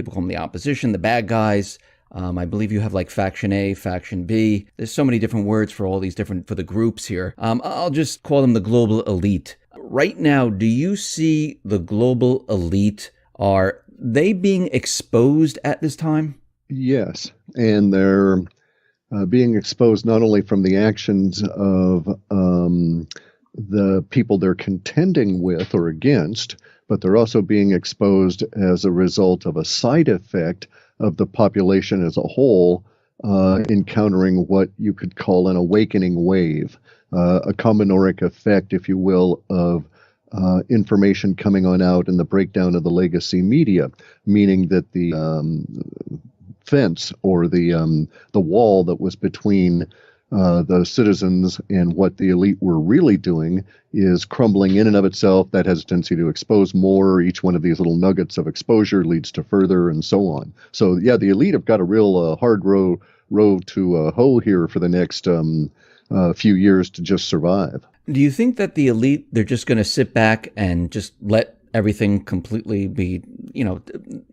People call them the opposition, the bad guys. I believe you have like Faction A, Faction B. There's so many different words for all these different, for the groups here. I'll just call them the global elite. Right now, do you see the global elite, are they being exposed at this time? Yes, and they're being exposed not only from the actions of the people they're contending with or against, but they're also being exposed as a result of a side effect of the population as a whole encountering what you could call an awakening wave, a combinoric effect, if you will, of information coming on out and the breakdown of the legacy media, meaning that the fence or the wall that was between the citizens and what the elite were really doing is crumbling in and of itself. That has a tendency to expose more. Each one of these little nuggets of exposure leads to further and so on. So yeah, the elite have got a real hard row to hoe here for the next few years to just survive. Do you think that the elite, they're just going to sit back and just let everything completely be,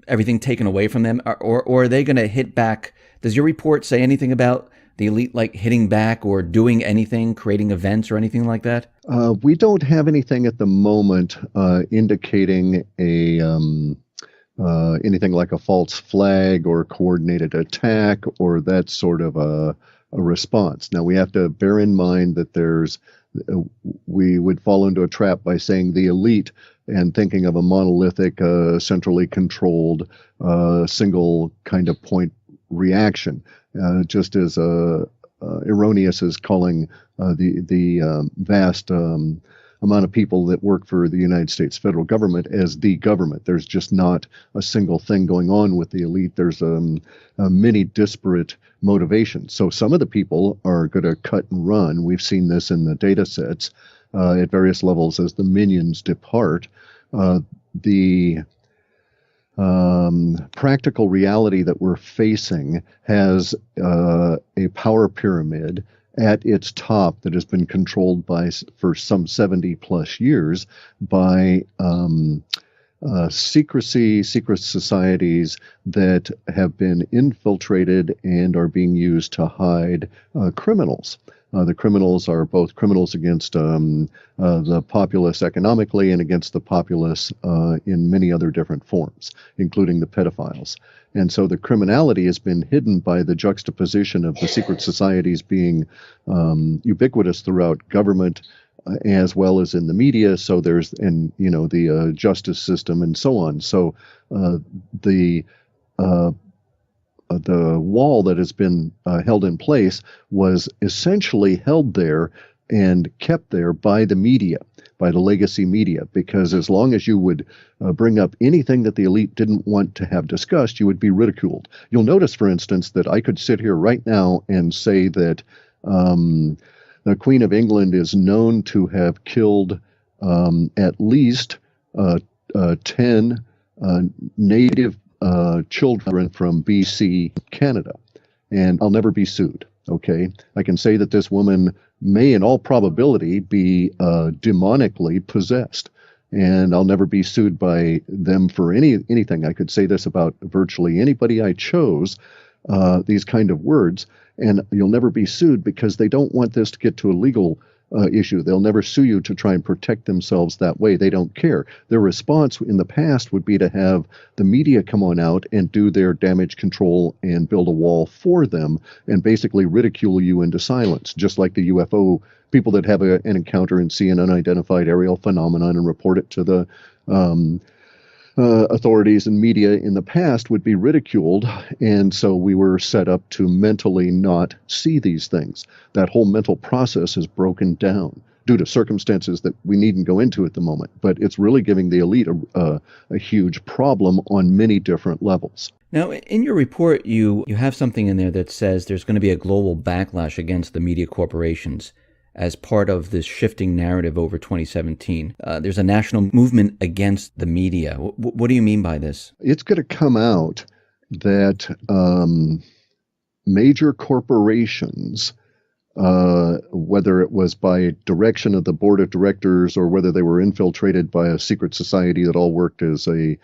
everything taken away from them? Or are they going to hit back? Does your report say anything about the elite like hitting back or doing anything, creating events or anything like that? We don't have anything at the moment indicating anything like a false flag or coordinated attack or that sort of a response. Now, we have to bear in mind that we would fall into a trap by saying the elite and thinking of a monolithic, centrally controlled, single kind of point reaction, just as erroneous as calling the vast amount of people that work for the United States federal government as the government. There's just not a single thing going on with the elite. There's many disparate motivations. So some of the people are going to cut and run. We've seen this in the data sets at various levels as the minions depart. The practical reality that we're facing has a power pyramid at its top that has been controlled for some 70 plus years by secret societies that have been infiltrated and are being used to hide criminals. The criminals are both criminals against the populace economically and against the populace in many other different forms, including the pedophiles. And so the criminality has been hidden by the juxtaposition of the secret societies being ubiquitous throughout government as well as in the media. So there's, and the justice system and so on. So the wall that has been held in place was essentially held there and kept there by the media, by the legacy media, because as long as you would bring up anything that the elite didn't want to have discussed, you would be ridiculed. You'll notice, for instance, that I could sit here right now and say that the Queen of England is known to have killed at least 10 native children from BC, Canada, and I'll never be sued. Okay, I can say that this woman may, in all probability, be demonically possessed, and I'll never be sued by them for anything. I could say this about virtually anybody I chose, these kind of words, and you'll never be sued because they don't want this to get to a legal issue. They'll never sue you to try and protect themselves that way. They don't care. Their response in the past would be to have the media come on out and do their damage control and build a wall for them and basically ridicule you into silence, just like the UFO people that have an encounter and see an unidentified aerial phenomenon and report it to the authorities and media in the past would be ridiculed, and so we were set up to mentally not see these things. That whole mental process is broken down due to circumstances that we needn't go into at the moment, but it's really giving the elite a huge problem on many different levels. Now, in your report, you have something in there that says there's going to be a global backlash against the media corporations as part of this shifting narrative over 2017. There's a national movement against the media. What do you mean by this? It's going to come out that major corporations, whether it was by direction of the board of directors or whether they were infiltrated by a secret society that all worked as a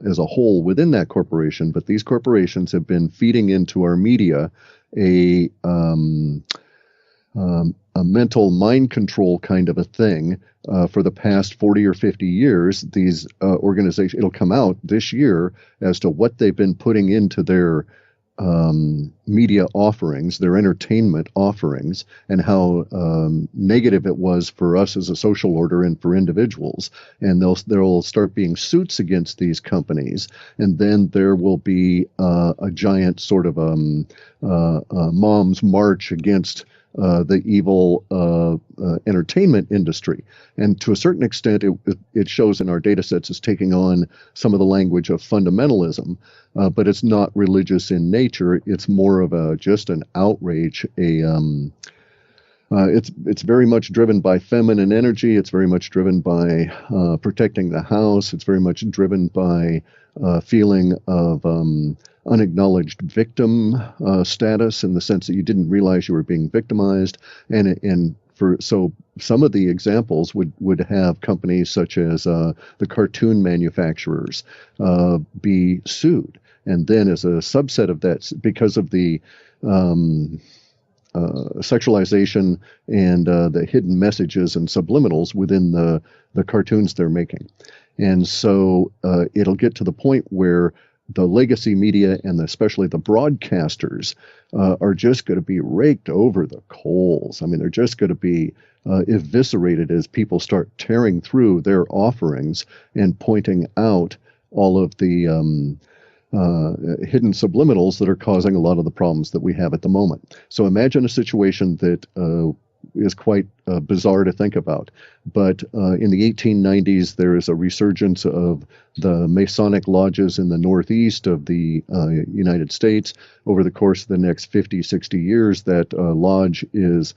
as a whole within that corporation, but these corporations have been feeding into our media a a mental mind control kind of a thing for the past 40 or 50 years. These organizations, it'll come out this year as to what they've been putting into their media offerings, their entertainment offerings, and how negative it was for us as a social order and for individuals. And there'll start being suits against these companies, and then there will be a giant sort of mom's march against the evil entertainment industry. And to a certain extent, it shows in our data sets as taking on some of the language of fundamentalism, but it's not religious in nature. It's more of just an outrage. It's very much driven by feminine energy. It's very much driven by protecting the house. It's very much driven by feeling of unacknowledged victim status, in the sense that you didn't realize you were being victimized. So some of the examples would have companies such as the cartoon manufacturers be sued. And then as a subset of that, because of the sexualization and the hidden messages and subliminals within the cartoons they're making. And so it'll get to the point where the legacy media and especially the broadcasters are just going to be raked over the coals. I mean, they're just going to be eviscerated as people start tearing through their offerings and pointing out all of the hidden subliminals that are causing a lot of the problems that we have at the moment. So imagine a situation that is quite bizarre to think about. But in the 1890s, there is a resurgence of the Masonic lodges in the northeast of the United States. Over the course of the next 50, 60 years, that lodge is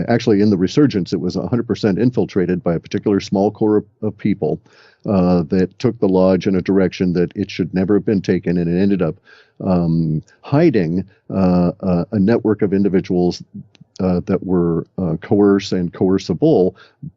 actually, in the resurgence, it was 100% infiltrated by a particular small core of people that took the lodge in a direction that it should never have been taken, and it ended up hiding a network of individuals that were coerced and coercible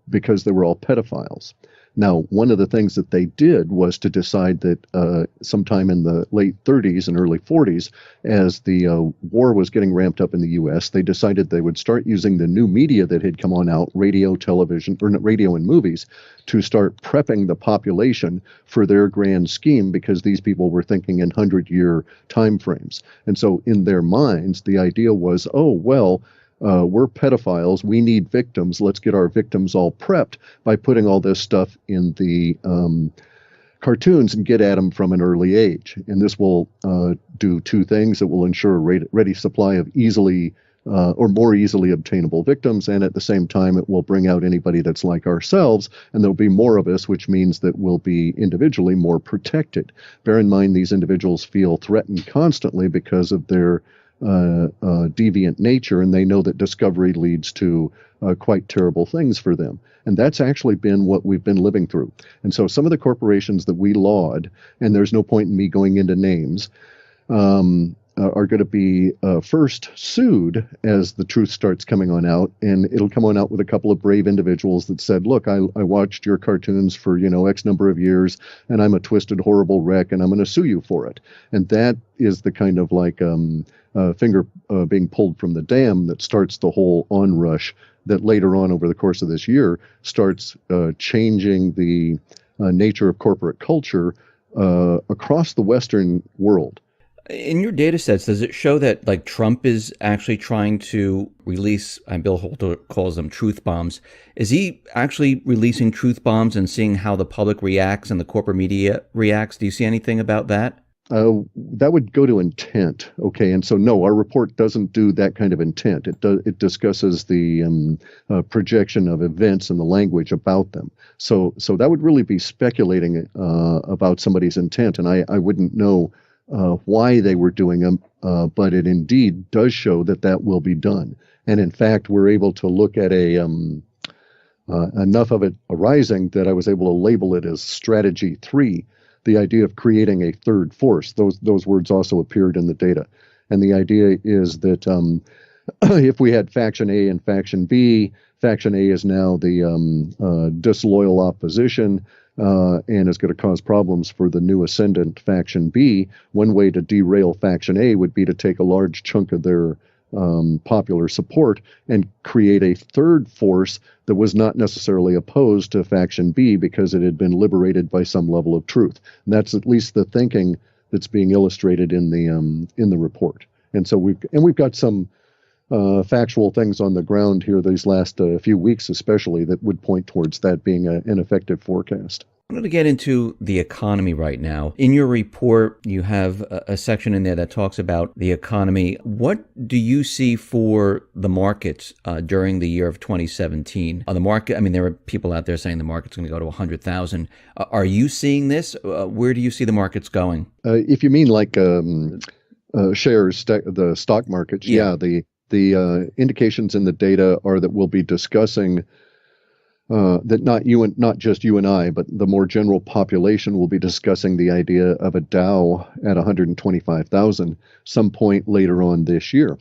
because they were all pedophiles. Now, one of the things that they did was to decide that sometime in the late 30s and early 40s, as the war was getting ramped up in the U.S., they decided they would start using the new media that had come on out, radio, television, or radio and movies, to start prepping the population for their grand scheme, because these people were thinking in 100-year time frames. And so in their minds, the idea was, oh, well, we're pedophiles. We need victims. Let's get our victims all prepped by putting all this stuff in the cartoons and get at them from an early age. And this will do two things. It will ensure a ready supply of easily or more easily obtainable victims. And at the same time, it will bring out anybody that's like ourselves. And there'll be more of us, which means that we'll be individually more protected. Bear in mind, these individuals feel threatened constantly because of their deviant nature, and they know that discovery leads to quite terrible things for them. And that's actually been what we've been living through. And so some of the corporations that we laud, and there's no point in me going into names, are going to be first sued as the truth starts coming on out. And it'll come on out with a couple of brave individuals that said, look, I watched your cartoons for, X number of years, and I'm a twisted, horrible wreck, and I'm going to sue you for it. And that is the kind of like finger being pulled from the dam that starts the whole onrush that later on over the course of this year starts changing the nature of corporate culture across the Western world. In your data sets, does it show that like Trump is actually trying to release, and Bill Holter calls them truth bombs? Is he actually releasing truth bombs and seeing how the public reacts and the corporate media reacts? Do you see anything about that? That would go to intent. Okay. And so, no, our report doesn't do that kind of intent. It discusses the projection of events and the language about them. So that would really be speculating about somebody's intent. And I wouldn't know why they were doing them, but it indeed does show that will be done. And in fact, we're able to look at enough of it arising that I was able to label it as Strategy 3, the idea of creating a third force. Those words also appeared in the data. And the idea is that if we had Faction A and Faction B, Faction A is now the disloyal opposition, and is going to cause problems for the new ascendant Faction B. One way to derail Faction A would be to take a large chunk of their popular support and create a third force that was not necessarily opposed to Faction B because it had been liberated by some level of truth. And that's at least the thinking that's being illustrated in the report. And so we've got some factual things on the ground here these last few weeks, especially, that would point towards that being an effective forecast. I'm going to get into the economy right now. In your report, you have a section in there that talks about the economy. What do you see for the markets during the year of 2017? The market, I mean, there are people out there saying the market's going to go to 100,000. Are you seeing this? Where do you see the markets going? If you mean like shares, the stock markets, yeah, the indications in the data are that we'll be discussing that not just you and I, but the more general population will be discussing the idea of a Dow at 125,000 some point later on this year,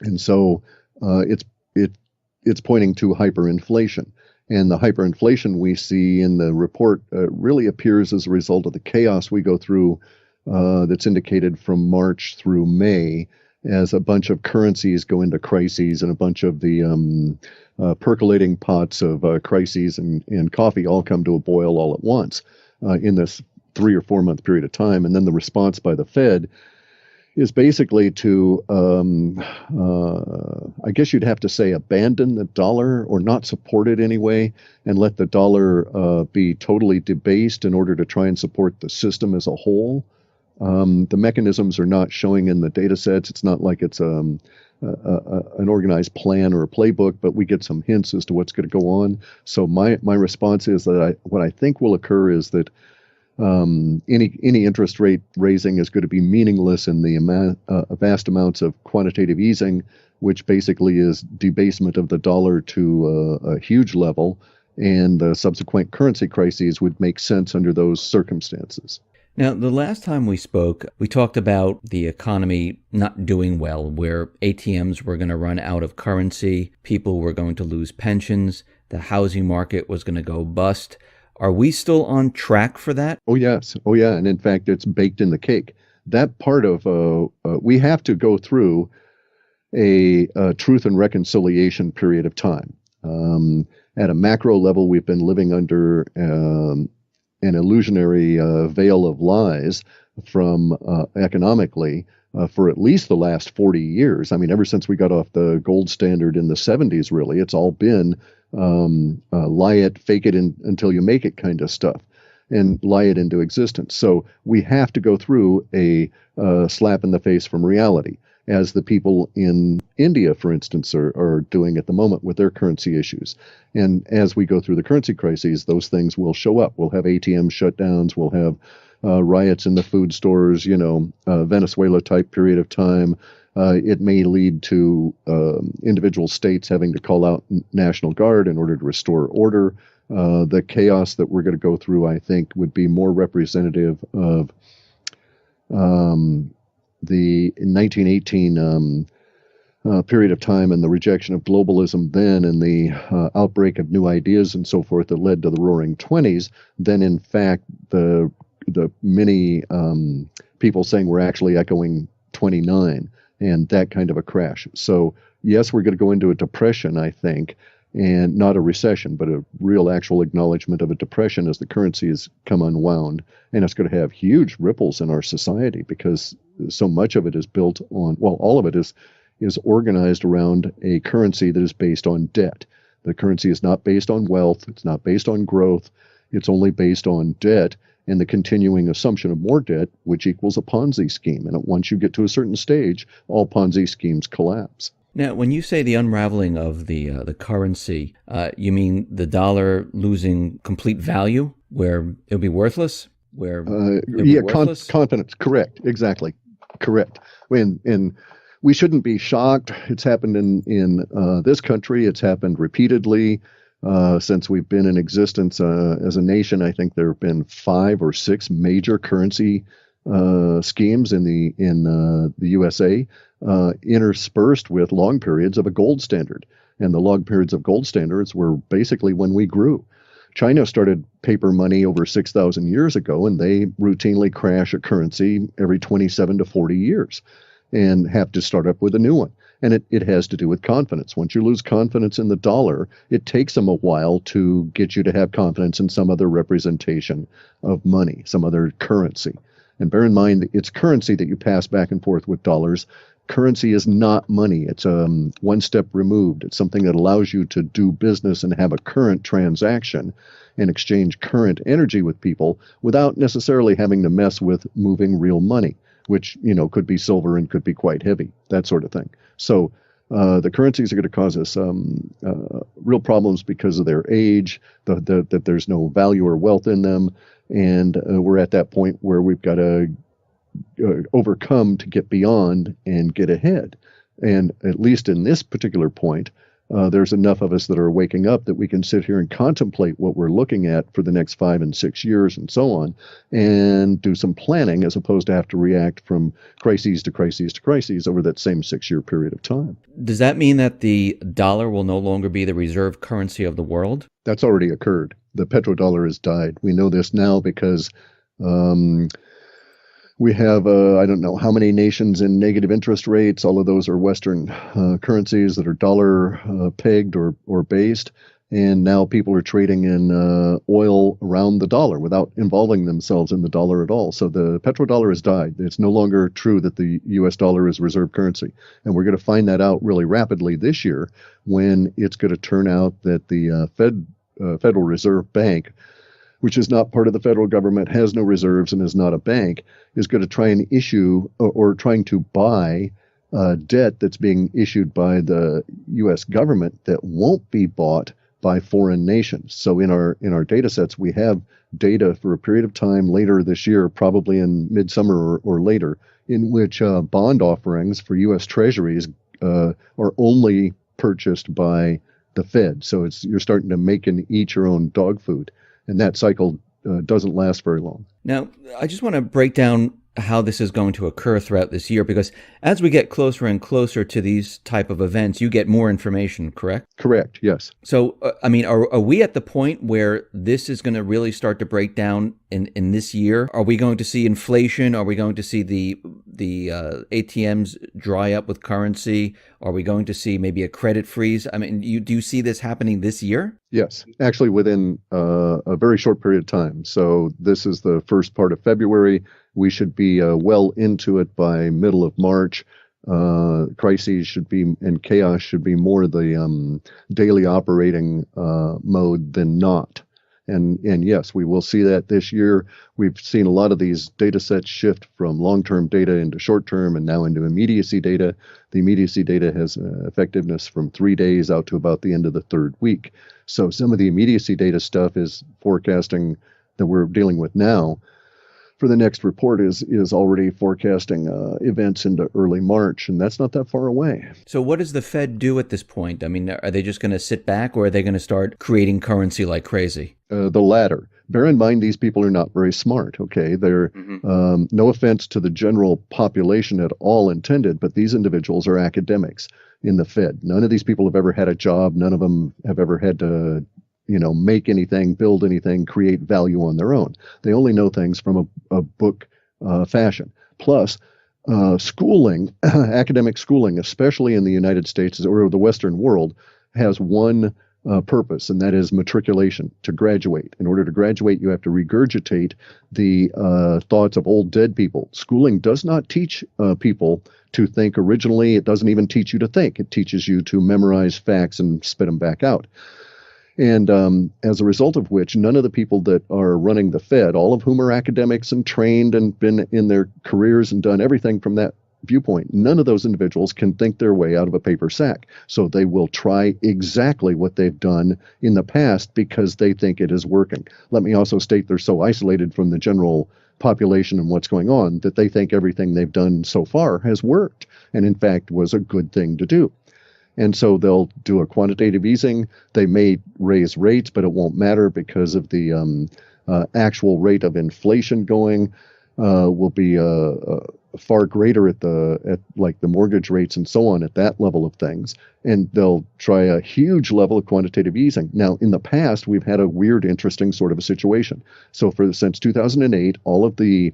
and so it's pointing to hyperinflation, and the hyperinflation we see in the report really appears as a result of the chaos we go through that's indicated from March through May, as a bunch of currencies go into crises and a bunch of the percolating pots of crises and coffee all come to a boil all at once in this 3 or 4 month period of time. And then the response by the Fed is basically to, I guess you'd have to say, abandon the dollar or not support it anyway, and let the dollar be totally debased in order to try and support the system as a whole. The mechanisms are not showing in the data sets. It's not like it's an organized plan or a playbook, but we get some hints as to what's going to go on. So my response is that what I think will occur is that any interest rate raising is going to be meaningless in the vast amounts of quantitative easing, which basically is debasement of the dollar to a huge level, and the subsequent currency crises would make sense under those circumstances. Now, the last time we spoke, we talked about the economy not doing well, where ATMs were going to run out of currency, people were going to lose pensions, the housing market was going to go bust. Are we still on track for that? Oh, yes. Oh, yeah. And in fact, it's baked in the cake. That part of, we have to go through a truth and reconciliation period of time. At a macro level, we've been living under an illusionary veil of lies from economically for at least the last 40 years. I mean, ever since we got off the gold standard in the 70s, really, it's all been lie it, fake it until you make it kind of stuff, and lie it into existence. So we have to go through a slap in the face from reality, as the people in India, for instance, are doing at the moment with their currency issues. And as we go through the currency crises, those things will show up. We'll have ATM shutdowns. We'll have riots in the food stores, Venezuela-type period of time. It may lead to individual states having to call out National Guard in order to restore order. The chaos that we're going to go through, I think, would be more representative of the 1918 period of time and the rejection of globalism then, and the outbreak of new ideas and so forth that led to the Roaring '20s, than in fact the many people saying we're actually echoing 29 and that kind of a crash. So yes, we're going to go into a depression, I think, and not a recession, but a real actual acknowledgement of a depression as the currency has come unwound. And it's going to have huge ripples in our society because so much of it is built on, well, all of it is organized around a currency that is based on debt. The currency is not based on wealth. It's not based on growth. It's only based on debt and the continuing assumption of more debt, which equals a Ponzi scheme. And once you get to a certain stage, all Ponzi schemes collapse. Now, when you say the unraveling of the currency, you mean the dollar losing complete value, where it'll be worthless? Confidence. Correct. Exactly. Correct. And we shouldn't be shocked. It's happened in this country. It's happened repeatedly since we've been in existence as a nation. I think there have been 5 or 6 major currency schemes in the USA, interspersed with long periods of a gold standard. And the log periods of gold standards were basically when we grew. China started paper money over 6,000 years ago, and they routinely crash a currency every 27 to 40 years and have to start up with a new one. And it has to do with confidence. Once you lose confidence in the dollar, it takes them a while to get you to have confidence in some other representation of money, some other currency. And bear in mind, it's currency that you pass back and forth with dollars. Currency is not money. It's one step removed. It's something that allows you to do business and have a current transaction and exchange current energy with people without necessarily having to mess with moving real money, which, could be silver and could be quite heavy, that sort of thing. So the currencies are going to cause us real problems because of their age, that there's no value or wealth in them. And we're at that point where we've got to overcome to get beyond and get ahead. And at least in this particular point, there's enough of us that are waking up that we can sit here and contemplate what we're looking at for the next 5 and 6 years and so on, and do some planning as opposed to have to react from crises to crises to crises over that same 6-year period of time. Does that mean that the dollar will no longer be the reserve currency of the world? That's already occurred. The petrodollar has died. We know this now because we have, I don't know how many nations in negative interest rates. All of those are Western currencies that are dollar pegged or based. And now people are trading in oil around the dollar without involving themselves in the dollar at all. So the petrodollar has died. It's no longer true that the U.S. dollar is reserve currency. And we're going to find that out really rapidly this year when it's going to turn out that the Federal Reserve Bank, which is not part of the federal government, has no reserves, and is not a bank, is going to try and issue or trying to buy debt that's being issued by the U.S. government that won't be bought by foreign nations. So in our data sets, we have data for a period of time later this year, probably in midsummer or later, in which bond offerings for U.S. Treasuries are only purchased by the Fed. So you're starting to make and eat your own dog food. And that cycle doesn't last very long. Now, I just want to break down how this is going to occur throughout this year, because as we get closer and closer to these type of events, you get more information, correct? Correct, yes. So, are we at the point where this is going to really start to break down in this year? Are we going to see inflation? Are we going to see the ATMs dry up with currency? Are we going to see maybe a credit freeze? Do you see this happening this year? Yes, actually within a very short period of time. So this is the first part of February. We should be well into it by middle of March. Crises should be, and chaos should be more the daily operating mode than not. And yes, we will see that this year. We've seen a lot of these data sets shift from long-term data into short-term and now into immediacy data. The immediacy data has effectiveness from 3 days out to about the end of the third week. So some of the immediacy data stuff is forecasting that we're dealing with now. For the next report is already forecasting events into early March, and that's not that far away. So what does the Fed do at this point? Are they just going to sit back, or are they going to start creating currency like crazy? The latter. Bear in mind, these people are not very smart, okay? They're, no offense to the general population at all intended, but these individuals are academics in the Fed. None of these people have ever had a job. None of them have ever had to make anything, build anything, create value on their own. They only know things from a book fashion. Plus, schooling, academic schooling, especially in the United States or the Western world, has one purpose, and that is matriculation, to graduate. In order to graduate, you have to regurgitate the thoughts of old dead people. Schooling does not teach people to think originally. It doesn't even teach you to think. It teaches you to memorize facts and spit them back out. And as a result of which, none of the people that are running the Fed, all of whom are academics and trained and been in their careers and done everything from that viewpoint, none of those individuals can think their way out of a paper sack. So they will try exactly what they've done in the past because they think it is working. Let me also state they're so isolated from the general population and what's going on that they think everything they've done so far has worked and, in fact, was a good thing to do. And so they'll do a quantitative easing. They may raise rates, but it won't matter because of the actual rate of inflation going will be far greater at like the mortgage rates and so on at that level of things, and they'll try a huge level of quantitative easing. Now, in the past, we've had a weird, interesting sort of a situation. So, since 2008, all of the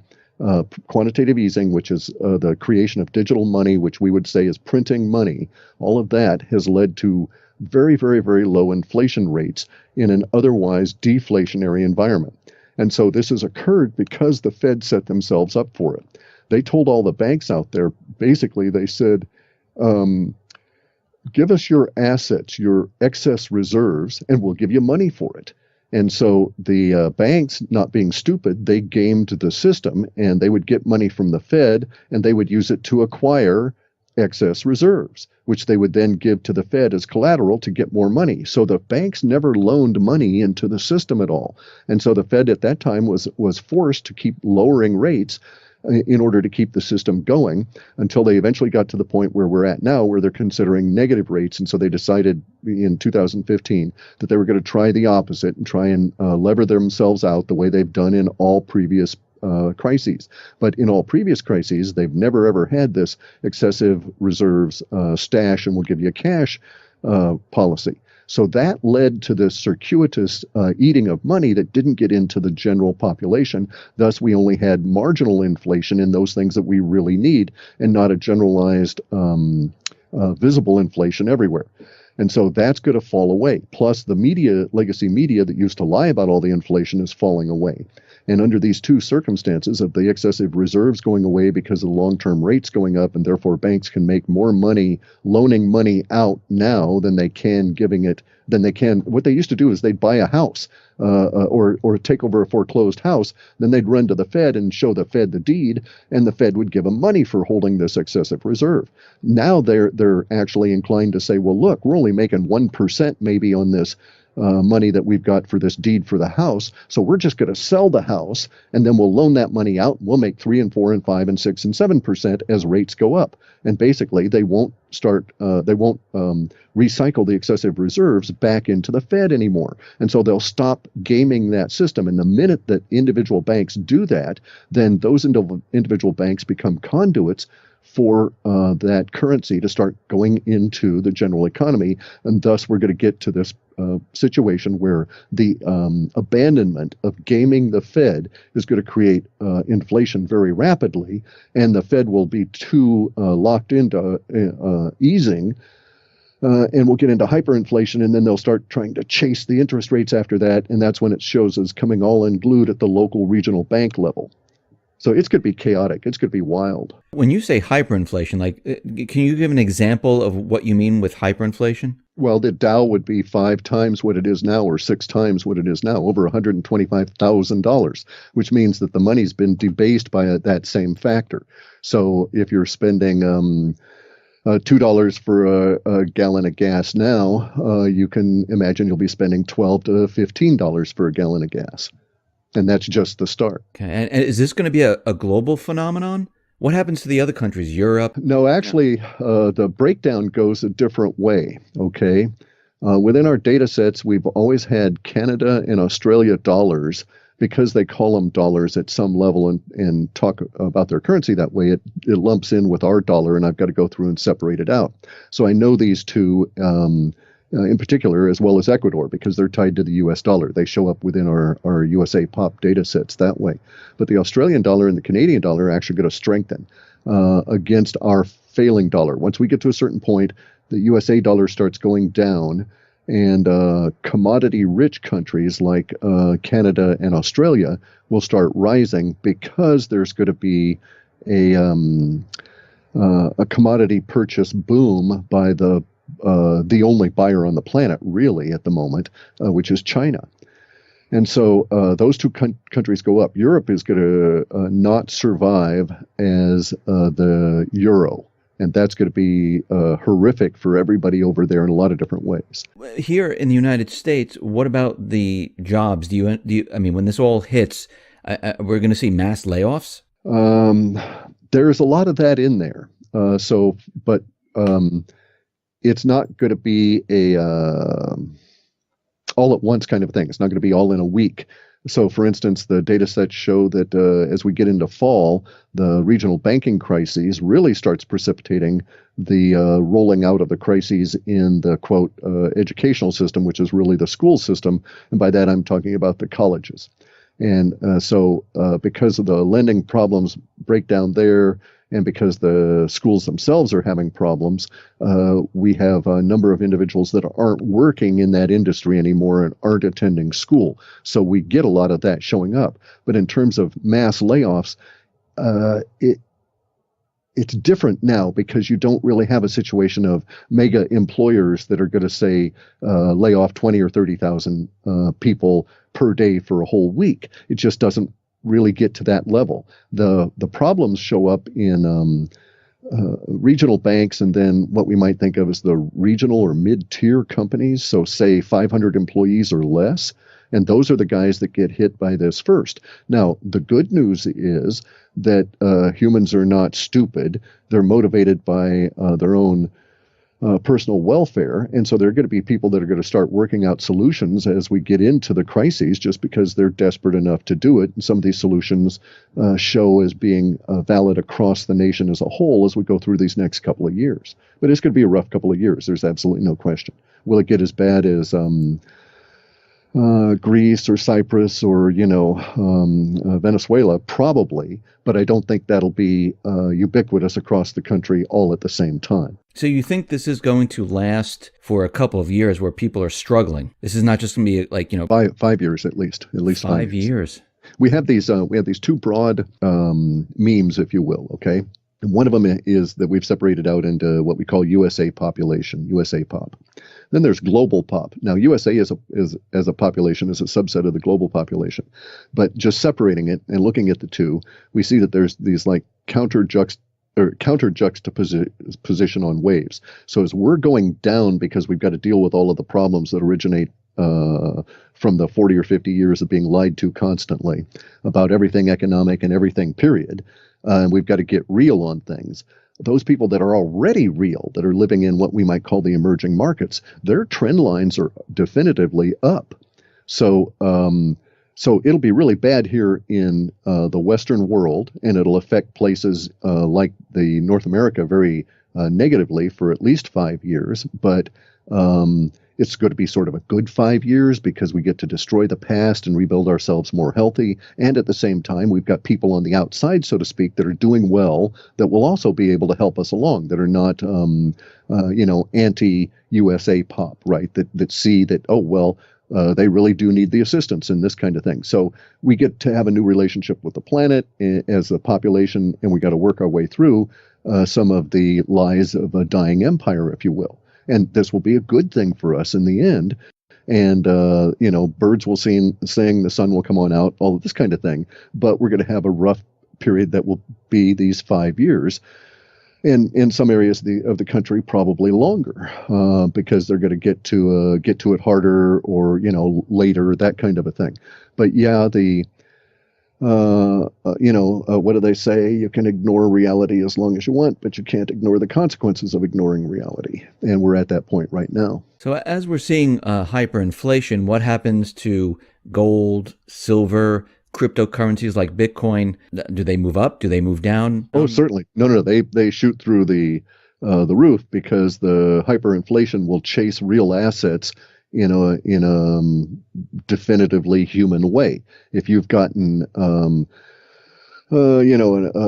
quantitative easing, which is the creation of digital money, which we would say is printing money, all of that has led to very, very, very low inflation rates in an otherwise deflationary environment. And so this has occurred because the Fed set themselves up for it. They told all the banks out there, basically, they said, give us your assets, your excess reserves, and we'll give you money for it. And so the banks, not being stupid, they gamed the system, and they would get money from the Fed, and they would use it to acquire excess reserves, which they would then give to the Fed as collateral to get more money. So the banks never loaned money into the system at all. And so the Fed at that time was forced to keep lowering rates in order to keep the system going until they eventually got to the point where we're at now, where they're considering negative rates. And so they decided in 2015 that they were going to try the opposite and try and lever themselves out the way they've done in all previous crises. But in all previous crises, they've never, ever had this excessive reserves stash and we'll give you cash policy. So that led to this circuitous eating of money that didn't get into the general population. Thus, we only had marginal inflation in those things that we really need and not a generalized visible inflation everywhere. And so that's going to fall away. Plus, the media, legacy media that used to lie about all the inflation is falling away. And under these two circumstances of the excessive reserves going away because of the long-term rates going up, and therefore banks can make more money loaning money out now than they can giving it, than they can. What they used to do is they'd buy a house or take over a foreclosed house. Then they'd run to the Fed and show the Fed the deed, and the Fed would give them money for holding this excessive reserve. Now they're actually inclined to say, well, look, we're only making 1% maybe on this money that we've got for this deed for the house. So we're just going to sell the house and then we'll loan that money out. And we'll make 3 and 4 and 5 and 6 and 7% as rates go up. And basically they won't recycle the excessive reserves back into the Fed anymore. And so they'll stop gaming that system. And the minute that individual banks do that, then those individual banks become conduits for that currency to start going into the general economy. And thus we're going to get to this situation where the abandonment of gaming the Fed is going to create inflation very rapidly, and the Fed will be too locked into easing, and we'll get into hyperinflation, and then they'll start trying to chase the interest rates after that, and that's when it shows as coming all unglued at the local regional bank level. So it's going to be chaotic. It's going to be wild. When you say hyperinflation, like, can you give an example of what you mean with hyperinflation? Well, the Dow would be 5 times what it is now, or 6 times what it is now, over $125,000, which means that the money's been debased by that same factor. So if you're spending $2 for a gallon of gas now, you can imagine you'll be spending $12 to $15 for a gallon of gas. And that's just the start. Okay. And is this going to be a global phenomenon? What happens to the other countries, Europe? No, actually, the breakdown goes a different way, okay? Within our data sets, we've always had Canada and Australia dollars because they call them dollars at some level and talk about their currency that way. It lumps in with our dollar, and I've got to go through and separate it out. So I know these two in particular, as well as Ecuador, because they're tied to the U.S. dollar. They show up within our USA POP data sets that way. But the Australian dollar and the Canadian dollar are actually going to strengthen against our failing dollar. Once we get to a certain point, the USA dollar starts going down, and commodity-rich countries like Canada and Australia will start rising because there's going to be a commodity purchase boom by the only buyer on the planet, really, at the moment, which is China. And so those two countries go up. Europe is going to not survive as the euro. And that's going to be horrific for everybody over there in a lot of different ways. Here in the United States, what about the jobs? Do you I mean, when this all hits, we're going to see mass layoffs? There's a lot of that in there. But it's not going to be a all at once kind of thing. It's not going to be all in a week. So, for instance, the data sets show that as we get into fall, the regional banking crises really starts precipitating the rolling out of the crises in the quote educational system, which is really the school system. And by that, I'm talking about the colleges. And because of the lending problems break down there, and because the schools themselves are having problems, we have a number of individuals that aren't working in that industry anymore and aren't attending school. So we get a lot of that showing up. But in terms of mass layoffs, uh, it, it's different now because you don't really have a situation of mega employers that are going to say lay off 20 or 30,000 people per day for a whole week. It just doesn't really get to that level. The problems show up in regional banks and then what we might think of as the regional or mid-tier companies. So say 500 employees or less. And those are the guys that get hit by this first. Now, the good news is that humans are not stupid. They're motivated by their own personal welfare. And so there are going to be people that are going to start working out solutions as we get into the crises just because they're desperate enough to do it. And some of these solutions show as being valid across the nation as a whole as we go through these next couple of years. But it's going to be a rough couple of years. There's absolutely no question. Will it get as bad as Greece or Cyprus or Venezuela? Probably, but I don't think that'll be ubiquitous across the country all at the same time. So you think this is going to last for a couple of years where people are struggling? This is not just going to be like, 5 years at least 5 years. We have these two broad memes, if you will. Okay. And one of them is that we've separated out into what we call USA population, USA pop. Then there's global pop. Now, USA is as a population is a subset of the global population. But just separating it and looking at the two, we see that there's these like counter juxtaposition on waves. So as we're going down because we've got to deal with all of the problems that originate from the 40 or 50 years of being lied to constantly about everything economic and everything, period. And we've got to get real on things. Those people that are already real, that are living in what we might call the emerging markets, their trend lines are definitively up. So it'll be really bad here in the Western world, and it'll affect places like the North America very negatively for at least 5 years. But it's going to be sort of a good 5 years because we get to destroy the past and rebuild ourselves more healthy. And at the same time, we've got people on the outside, so to speak, that are doing well that will also be able to help us along, that are not, anti-USA pop, right? That see that, they really do need the assistance and this kind of thing. So we get to have a new relationship with the planet as a population, and we got to work our way through some of the lies of a dying empire, if you will. And this will be a good thing for us in the end. And, birds will sing, the sun will come on out, all of this kind of thing. But we're going to have a rough period that will be these 5 years. And in some areas of the country, probably longer, because they're going to get to it harder or, later, that kind of a thing. But yeah, what do they say? You can ignore reality as long as you want, but you can't ignore the consequences of ignoring reality. And we're at that point right now. So as we're seeing hyperinflation, what happens to gold, silver, cryptocurrencies like Bitcoin? Do they move up? Do they move down? Oh, certainly. No. They shoot through the roof because the hyperinflation will chase real assets in a definitively human way. If you've gotten a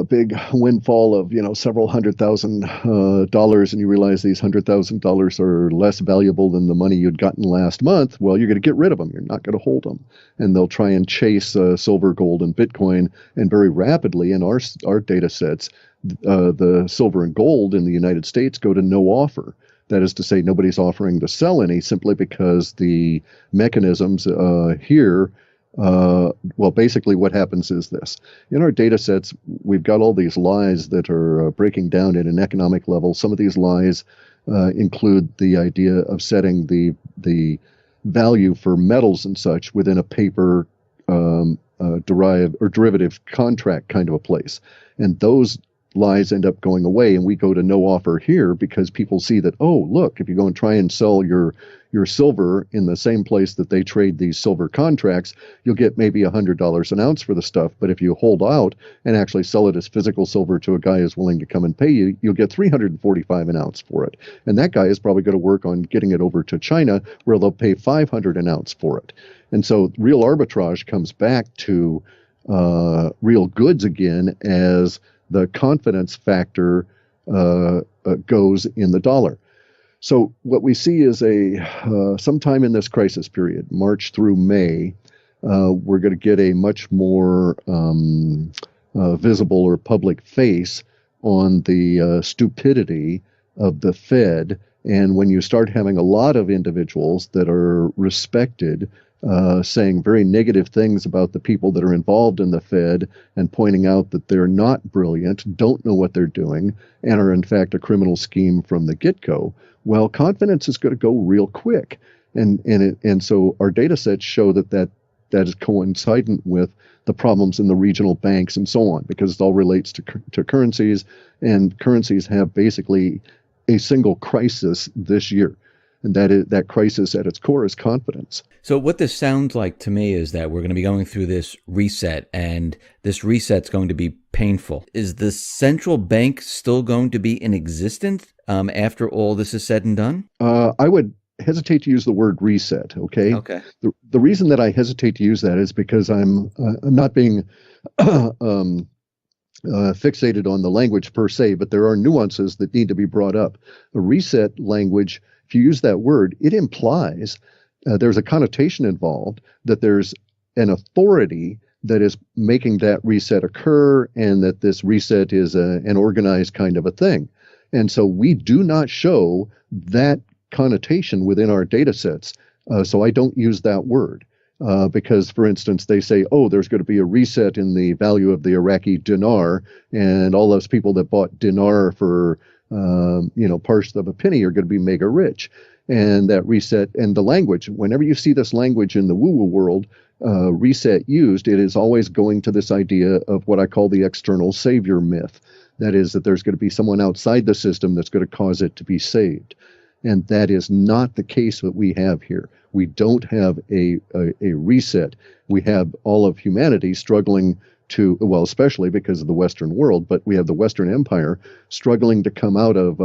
big windfall of several $100,000 and you realize these $100,000 are less valuable than the money you'd gotten last month, well, you're going to get rid of them. You're not going to hold them, and they'll try and chase silver, gold, and Bitcoin. And very rapidly in our data sets, the silver and gold in the United States go to no offer. That is to say, nobody's offering to sell any simply because the mechanisms here, basically what happens is this. In our data sets, we've got all these lies that are breaking down at an economic level. Some of these lies include the idea of setting the value for metals and such within a paper derivative contract kind of a place. And those lies end up going away, and we go to no offer here because people see that, oh, look, if you go and try and sell your silver in the same place that they trade these silver contracts, you'll get maybe $100 an ounce for the stuff. But if you hold out and actually sell it as physical silver to a guy who's willing to come and pay you, you'll get $345 an ounce for it. And that guy is probably going to work on getting it over to China, where they'll pay $500 an ounce for it. And so real arbitrage comes back to real goods again as the confidence factor goes in the dollar. So what we see is sometime in this crisis period, March through May, we're going to get a much more visible or public face on the stupidity of the Fed. And when you start having a lot of individuals that are respected saying very negative things about the people that are involved in the Fed and pointing out that they're not brilliant, don't know what they're doing, and are in fact a criminal scheme from the get-go, well, confidence is going to go real quick. And so our data sets show that is coincident with the problems in the regional banks and so on, because it all relates to currencies, and currencies have basically a single crisis this year. And that crisis at its core is confidence. So what this sounds like to me is that we're going to be going through this reset, and this reset's going to be painful. Is the central bank still going to be in existence after all this is said and done? I would hesitate to use the word reset, okay? Okay. The reason that I hesitate to use that is because I'm not being fixated on the language per se, but there are nuances that need to be brought up. A reset language, if you use that word, it implies there's a connotation involved that there's an authority that is making that reset occur, and that this reset is an organized kind of a thing. And so we do not show that connotation within our data sets. So I don't use that word. Because, for instance, they say, oh, there's going to be a reset in the value of the Iraqi dinar, and all those people that bought dinar for, parts of a penny are going to be mega rich. And that reset, and the language, whenever you see this language in the woo-woo world, reset used, it is always going to this idea of what I call the external savior myth. That is, that there's going to be someone outside the system that's going to cause it to be saved. And that is not the case that we have here. We don't have a reset. We have all of humanity struggling to, well, especially because of the Western world, but we have the Western Empire struggling to come out of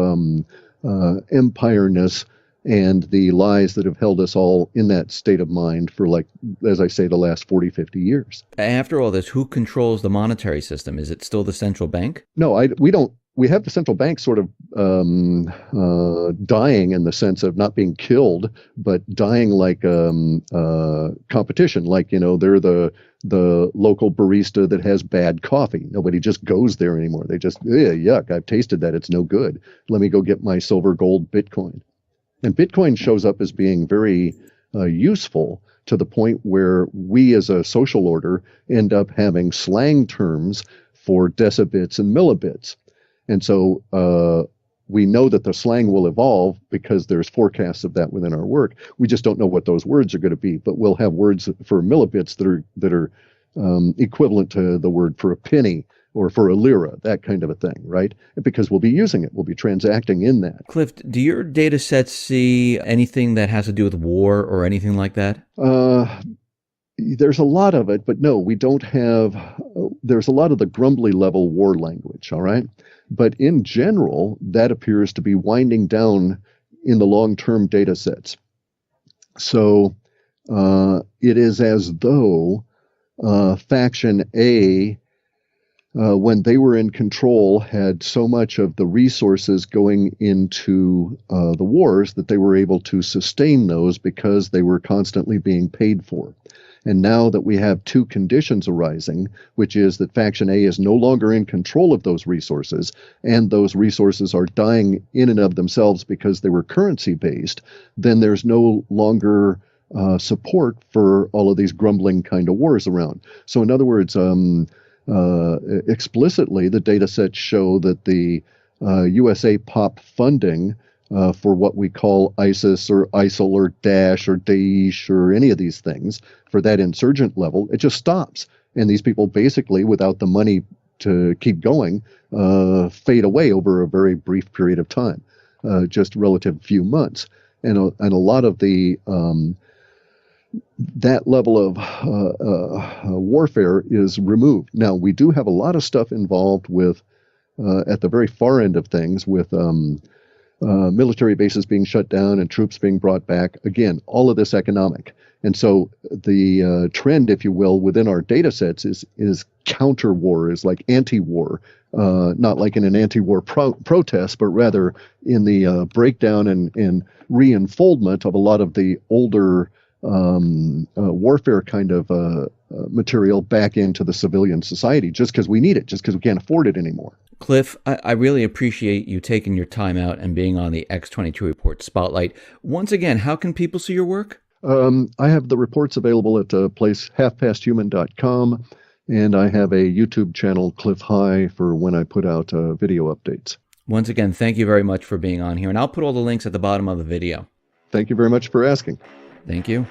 empireness and the lies that have held us all in that state of mind for, like, as I say, the last 40, 50 years. After all this, who controls the monetary system? Is it still the central bank? No, we don't. We have the central bank sort of dying in the sense of not being killed, but dying like competition. Like, they're the local barista that has bad coffee. Nobody just goes there anymore. They just, yuck, I've tasted that. It's no good. Let me go get my silver, gold, Bitcoin. And Bitcoin shows up as being very useful to the point where we as a social order end up having slang terms for decibits and millibits. And so we know that the slang will evolve because there's forecasts of that within our work. We just don't know what those words are going to be, but we'll have words for millibits that are equivalent to the word for a penny or for a lira, that kind of a thing, right? Because we'll be using it. We'll be transacting in that. Cliff, do your data sets see anything that has to do with war or anything like that? There's a lot of it, but no, we don't have, there's a lot of the grumbly level war language, all right? But in general, that appears to be winding down in the long-term data sets. So it is as though Faction A, when they were in control, had so much of the resources going into the wars that they were able to sustain those because they were constantly being paid for. And now that we have two conditions arising, which is that Faction A is no longer in control of those resources, and those resources are dying in and of themselves because they were currency-based, then there's no longer support for all of these grumbling kind of wars around. So in other words, explicitly, the data sets show that the USA POP funding for what we call ISIS or ISIL or Daesh or Daesh or any of these things, for that insurgent level, it just stops. And these people basically, without the money to keep going fade away over a very brief period of time, just relative few months. And a lot of the that level of warfare is removed. Now, we do have a lot of stuff involved with, at the very far end of things, with military bases being shut down and troops being brought back. Again, all of this economic. And so the trend, if you will, within our data sets is counter-war, is like anti-war, not like in an anti-war protest, but rather in the breakdown and re-unfoldment of a lot of the older warfare kind of material back into the civilian society, just because we need it, just because we can't afford it anymore. Cliff, I really appreciate you taking your time out and being on the X-22 Report Spotlight. Once again, how can people see your work? I have the reports available at a place, halfpasthuman.com, and I have a YouTube channel, Clif High, for when I put out video updates. Once again, thank you very much for being on here, and I'll put all the links at the bottom of the video. Thank you very much for asking. Thank you.